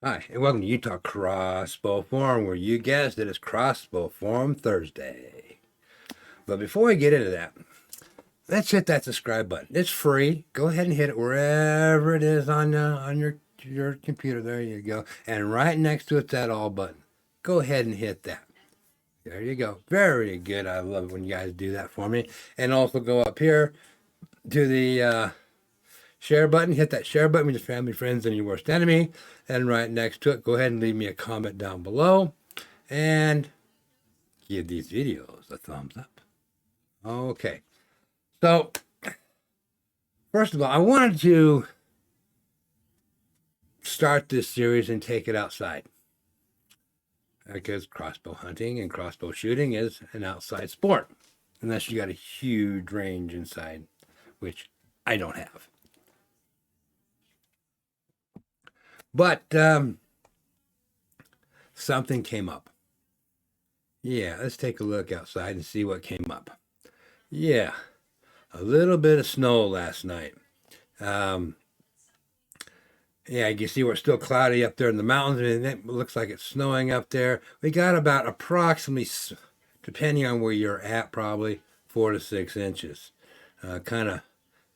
Hi, and welcome to Utah Crossbow Forum, where you guessed it is Crossbow Forum Thursday. But before we get into that, let's hit that subscribe button. It's free. Go ahead and hit it wherever it is on your computer. There you go. And right next to it's that all button. Go ahead and hit that. There you go. Very good. I love it when you guys do that for me. And also go up here to the share button. Hit that share button with your family, friends, and your worst enemy. And right next to it, go ahead and leave me a comment down below. And give these videos a thumbs up. Okay. So, first of all, I wanted to start this series and take it outside. Because crossbow hunting and crossbow shooting is an outside sport. Unless you got a huge range inside, which I don't have. But something came up. Yeah, let's take a look outside and see what came up. Yeah, a little bit of snow last night. Yeah, you can see we're still cloudy up there in the mountains, and it looks like it's snowing up there. We got about approximately, depending on where you're at, probably 4 to 6 inches. Kind of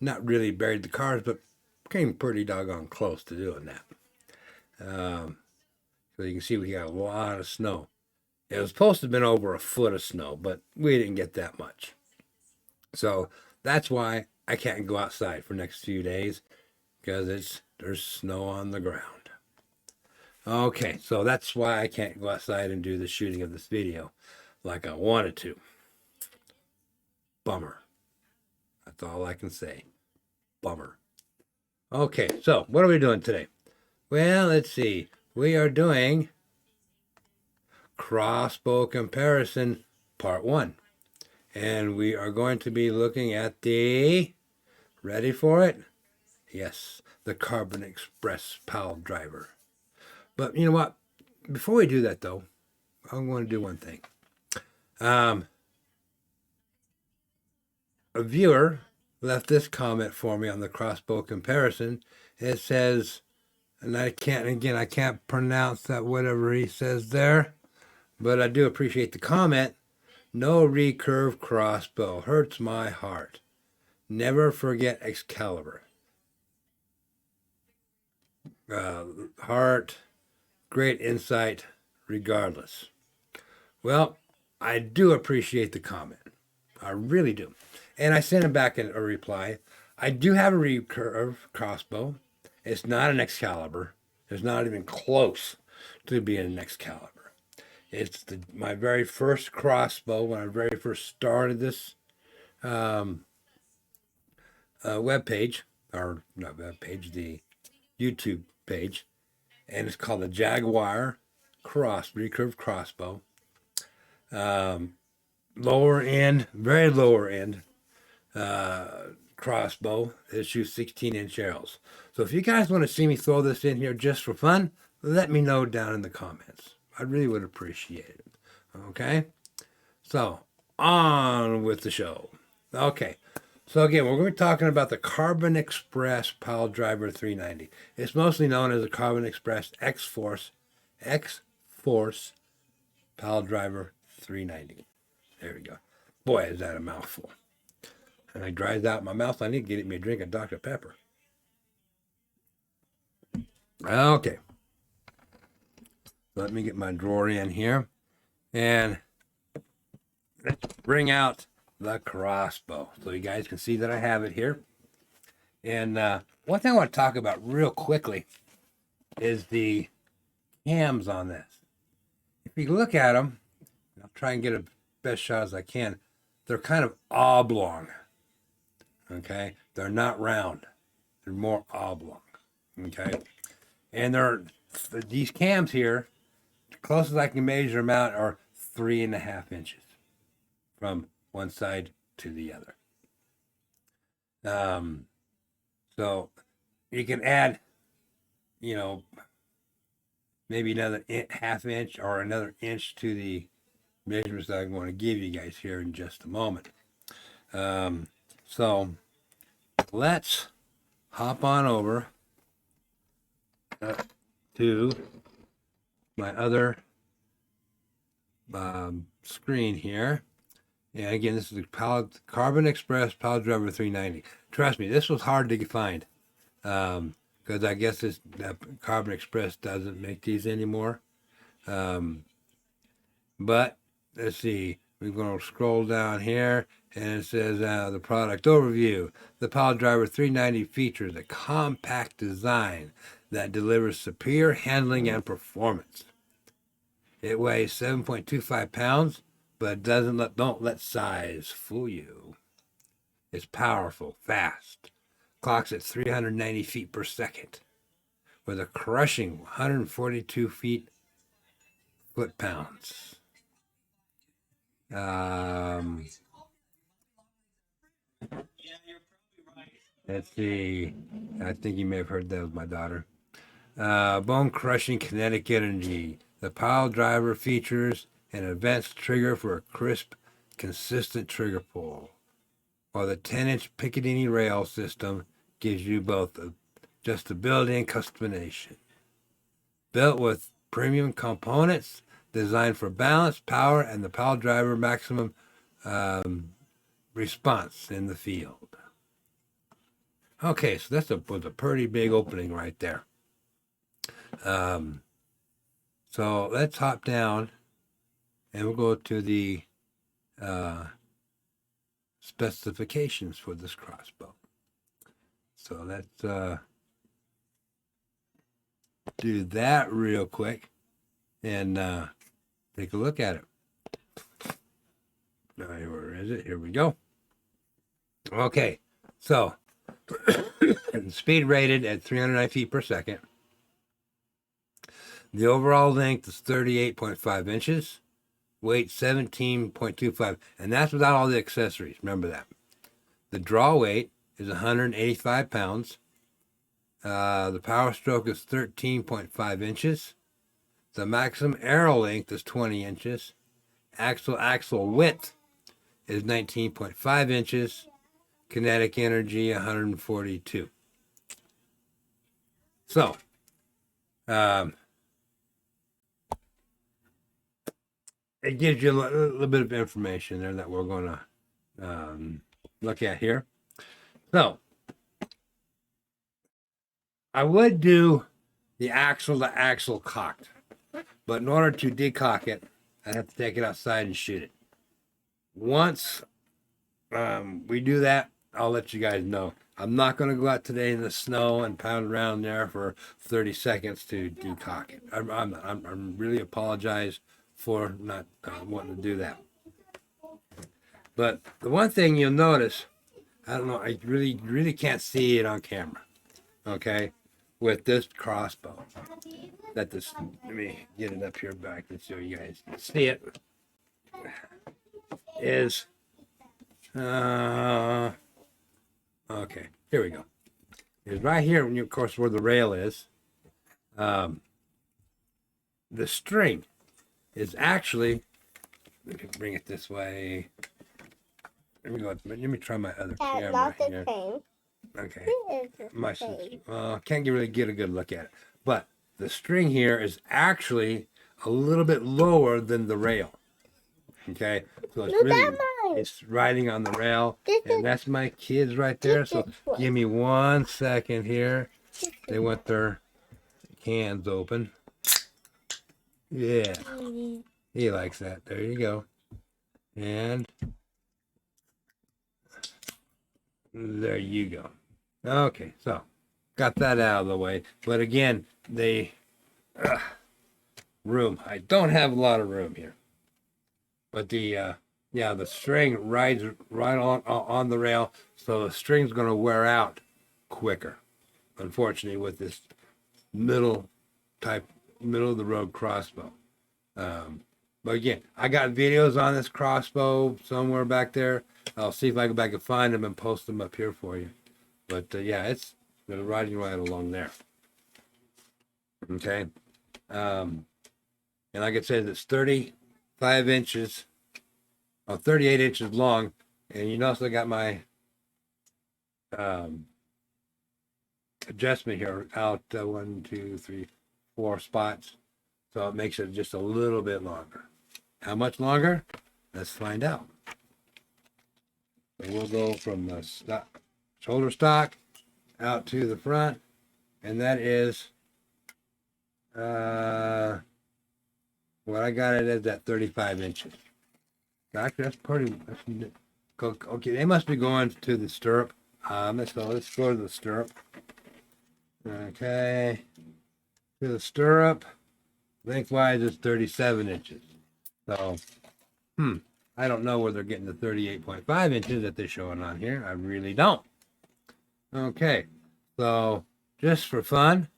not really buried the cars, but came pretty doggone close to doing that. So you can see we got a lot of snow. It was supposed to have been over a foot of snow, but we didn't get that much. So that's why I can't go outside for the next few days, because there's snow on the ground. Okay, so that's why I can't go outside and do the shooting of this video like I wanted to. Bummer. That's all I can say. Bummer. Okay, so what are we doing today? Well, let's see. We are doing Crossbow Comparison Part 1. And we are going to be looking at the, ready for it? Yes, the Carbon Express PILEDRIVER. But you know what? Before we do that, though, I'm going to do one thing. A viewer left this comment for me on the crossbow comparison. It says, and I can't pronounce that, whatever he says there, but I do appreciate the comment. No recurve crossbow. Hurts my heart. Never forget Excalibur. Heart, great insight, regardless. Well, I do appreciate the comment. I really do. And I sent him back a reply. I do have a recurve crossbow. It's not an Excalibur. It's not even close to being an Excalibur. It's my very first crossbow when I very first started this web page, or not web page, the YouTube page, and it's called the Jaguar recurve crossbow. Lower end, very lower end crossbow. It shoots 16-inch arrows. So if you guys want to see me throw this in here just for fun, let me know down in the comments. I really would appreciate it. Okay? So, on with the show. Okay. So again, we're going to be talking about the Carbon Express PILEDRIVER 390. It's mostly known as the Carbon Express X-Force PILEDRIVER 390. There we go. Boy, is that a mouthful. And it dries out my mouth. I need to get me a drink of Dr. Pepper. Okay. Let me get my drawer in here. And let's bring out the crossbow so you guys can see that I have it here. And one thing I want to talk about real quickly is the cams on this. If you look at them, I'll try and get a best shot as I can. They're kind of oblong. Okay, they're not round. They're more oblong. Okay, and these cams here, the closest I can measure them out are 3.5 inches from one side to the other. So you can add, maybe another half inch or another inch to the measurements that I'm going to give you guys here in just a moment. So let's hop on over to to my other screen here. And again, this is the Carbon Express PILEDRIVER 390. Trust me, this was hard to find because I guess this Carbon Express doesn't make these anymore. But let's see, we're going to scroll down here, and it says the product overview. The PILEDRIVER 390 features a compact design that delivers superior handling and performance. It weighs 7.25 pounds, but don't let size fool you. It's powerful, fast, clocks at 390 feet per second, with a crushing 142 foot-pounds. Let's see. I think you may have heard that with my daughter. Bone-crushing kinetic energy. The PILEDRIVER features an advanced trigger for a crisp, consistent trigger pull, while the 10-inch Picatinny rail system gives you both adjustability and customization. Built with premium components designed for balance, power, and the PILEDRIVER maximum response in the field. Okay, so that was a pretty big opening right there. So let's hop down and we'll go to the specifications for this crossbow. So let's do that real quick and take a look at it. Now, where is it? Here we go. Okay, so speed rated at 309 feet per second. The overall length is 38.5 inches. Weight 17.25, and that's without all the accessories. Remember that. The draw weight is 185 pounds. The power stroke is 13.5 inches. The maximum arrow length is 20 inches. Axle width is 19.5 inches. Kinetic energy 142. So, it gives you a little bit of information there that we're going to look at here. So, I would do the axle to axle cocked, but in order to decock it, I have to take it outside and shoot it. Once we do that, I'll let you guys know. I'm not going to go out today in the snow and pound around there for 30 seconds to decock it. I really apologize for not wanting to do that. But the one thing you'll notice, I don't know, I really can't see it on camera, okay, with this crossbow. Let me get it up here back and show you guys can see it. Is okay, here we go. It's right here, of course, where the rail is. The string is actually, let me bring it this way. Let me try my other camera here. Okay. Can't really get a good look at it. But the string here is actually a little bit lower than the rail. Okay, so it's riding on the rail, and that's my kids right there. So give me 1 second here. They want their cans open. Yeah, he likes that. There you go. And there you go. Okay, so got that out of the way. But again, room. I don't have a lot of room here. But the string rides right on the rail, so the string's going to wear out quicker. Unfortunately, with this middle of the road crossbow. But again, I got videos on this crossbow somewhere back there. I'll see if I go back and find them and post them up here for you. But yeah, it's riding right along there. Okay. And like I said, it's 35 inches, 38 inches long. And you notice I got my adjustment here out 1, 2, 3, 4 spots, so it makes it just a little bit longer. How much longer? Let's find out. So we'll go from the shoulder stock out to the front, and that is what I got it is at 35 inches. Actually, that's pretty. Okay, they must be going to the stirrup. Let's go to the stirrup. Okay, to the stirrup. Lengthwise is 37 inches. So, I don't know where they're getting the 38.5 inches that they're showing on here. I really don't. Okay, so just for fun,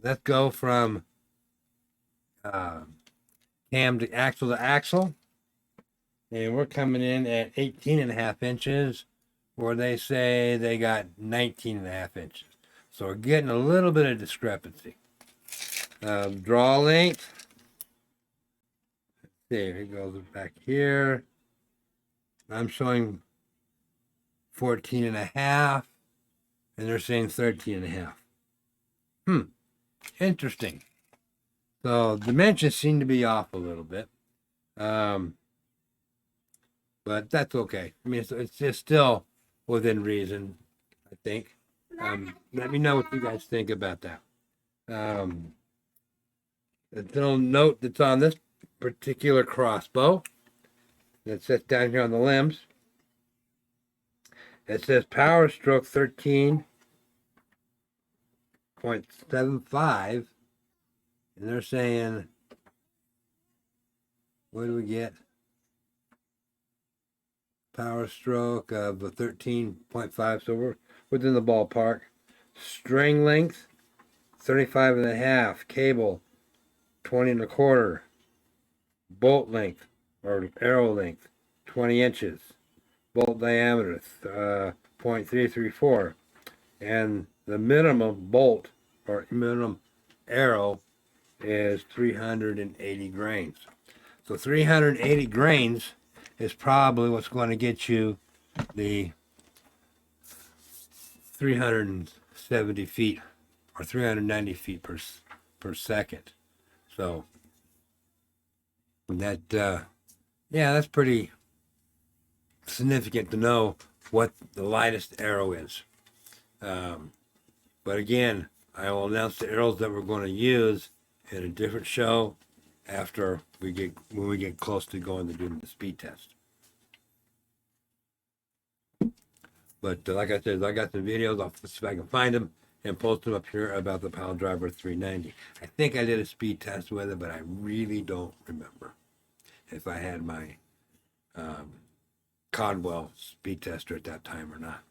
let's go from cam to axle. And we're coming in at 18.5 inches, where they say they got 19.5 inches. So we're getting a little bit of discrepancy. Draw length. Let's see, it goes back here. I'm showing 14.5, and they're saying 13.5. Interesting. So dimensions seem to be off a little bit. But that's okay. I mean, it's just still within reason, I think. Let me know what you guys think about that. A little note that's on this particular crossbow that sits down here on the limbs. It says power stroke 13.75, and they're saying, what do we get? Power stroke of a 13.5, so we're within the ballpark. String length 35.5, cable 20.25, bolt length or arrow length 20 inches, bolt diameter 0.334, and the minimum bolt or minimum arrow is 380 grains. So 380 grains is probably what's going to get you the 370 feet or 390 feet per second. So that, yeah, that's pretty significant to know what the lightest arrow is. But again, I will announce the arrows that we're going to use in a different show after when we get close to going to do the speed test. But like I said, I got the videos. I'll see if I can find them and post them up here about the PILEDRIVER 390. I think I did a speed test with it, but I really don't remember if I had my Codwell speed tester at that time or not.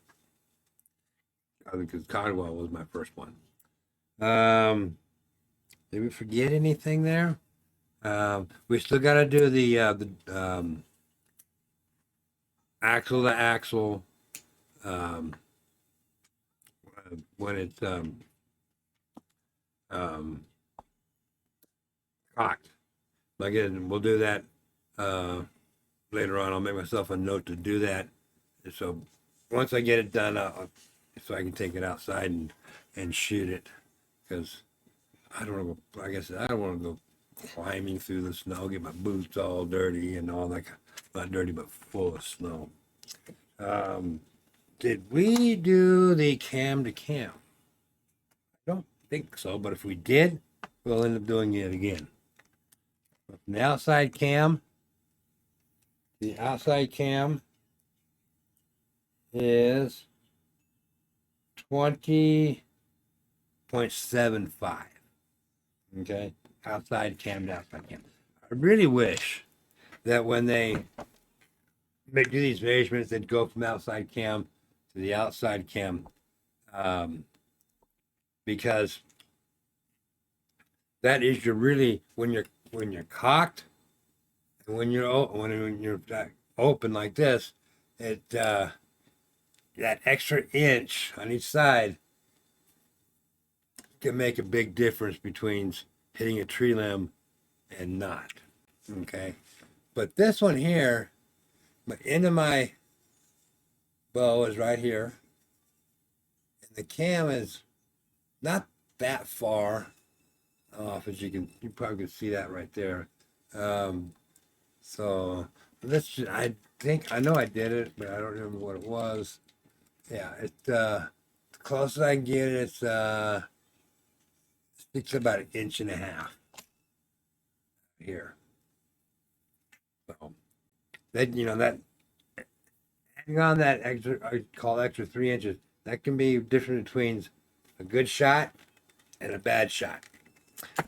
Because Codwell was my first one. Did we forget anything there? We still got to do the axle to axle when it's cocked. Again, we'll do that later on. I'll make myself a note to do that. So once I get it done, so I can take it outside and shoot it, because I don't want to go. Like I said, I don't want to go climbing through the snow, get my boots all dirty and all that. Not dirty, but full of snow. Did we do the cam to cam? I don't think so, but if we did, we'll end up doing it again. From the outside cam is 20.75. Okay, outside cam to outside cam. I really wish that when they do these measurements, they'd go from outside cam to the outside cam, because that is your really when you're cocked and when you're open like this, it that extra inch on each side can make a big difference between hitting a tree limb and not. Okay, but this one here, the end of my bow is right here, and the cam is not that far off, as you probably can see that right there. So let's just, I know I did it, but I don't remember what it was. Yeah, it's the closest I can get it, it's about 1.5 inches here. So that, that adding on that extra, I call extra 3 inches, that can be different between a good shot and a bad shot.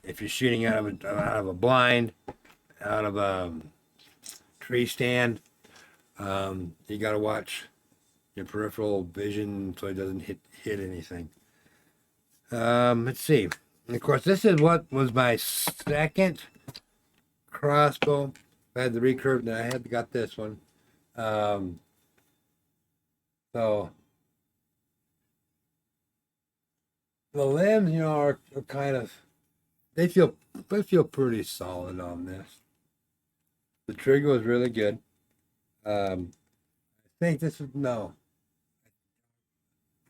If you're shooting out of a blind, out of a tree stand, you got to watch your peripheral vision so it doesn't hit anything. Let's see. And of course, this is what was my second crossbow. I had the recurve, and I had got this one. So the limbs, are kind of, they feel pretty solid on this. The trigger was really good. I think this is, no.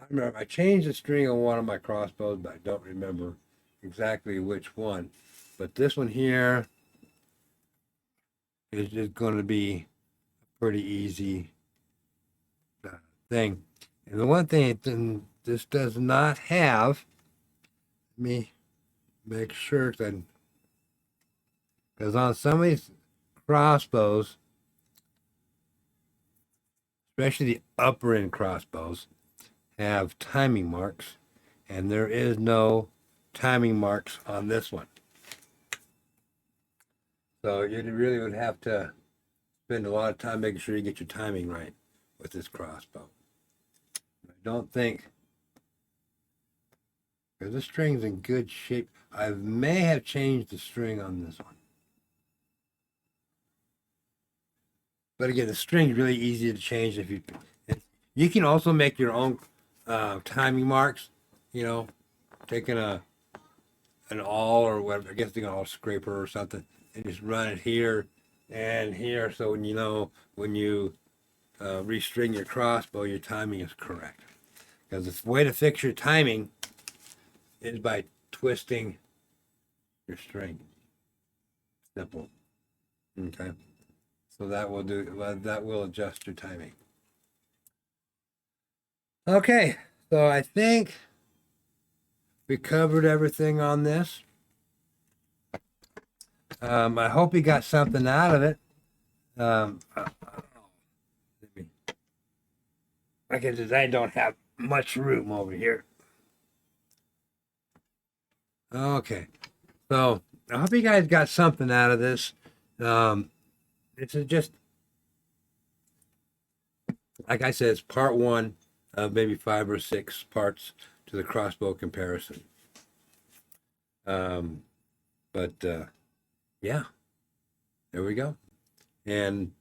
I remember I changed the string on one of my crossbows, but I don't remember exactly which one. But this one here is just going to be a pretty easy thing. And the one thing this does not have, let me make sure that, because on some of these crossbows, especially the upper end crossbows, have timing marks, and there is no timing marks on this one. So you really would have to spend a lot of time making sure you get your timing right with this crossbow. I don't think, because the string's in good shape. I may have changed the string on this one. But again, the string's really easy to change. If you can also make your own timing marks, taking an awl or whatever, I guess they can awl scraper or something, and just run it here and here, so when you restring your crossbow, your timing is correct. Because the way to fix your timing is by twisting your string. Simple. Okay. So that will adjust your timing. Okay, so I think we covered everything on this. I hope you got something out of it. I don't have much room over here. Okay, so I hope you guys got something out of this. This is just, like I said, it's part one of maybe 5 or 6 parts to the crossbow comparison. Yeah, there we go. And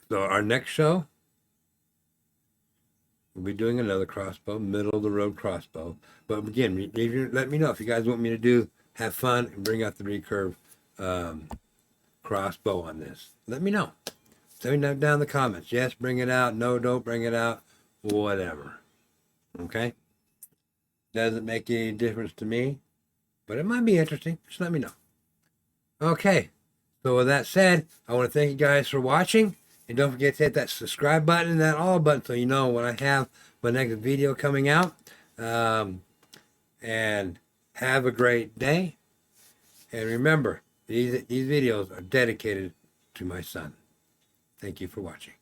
so our next show, we'll be doing another crossbow, middle of the road crossbow. But again, let me know if you guys want me to have fun and bring out the recurve crossbow on this. Let me know. Tell me down in the comments. Yes, bring it out. No, don't bring it out. Whatever. Okay? Doesn't make any difference to me, but it might be interesting. Just let me know. Okay. So with that said, I want to thank you guys for watching. And don't forget to hit that subscribe button and that all button so you know when I have my next video coming out. And have a great day. And remember, these videos are dedicated to my son. Thank you for watching.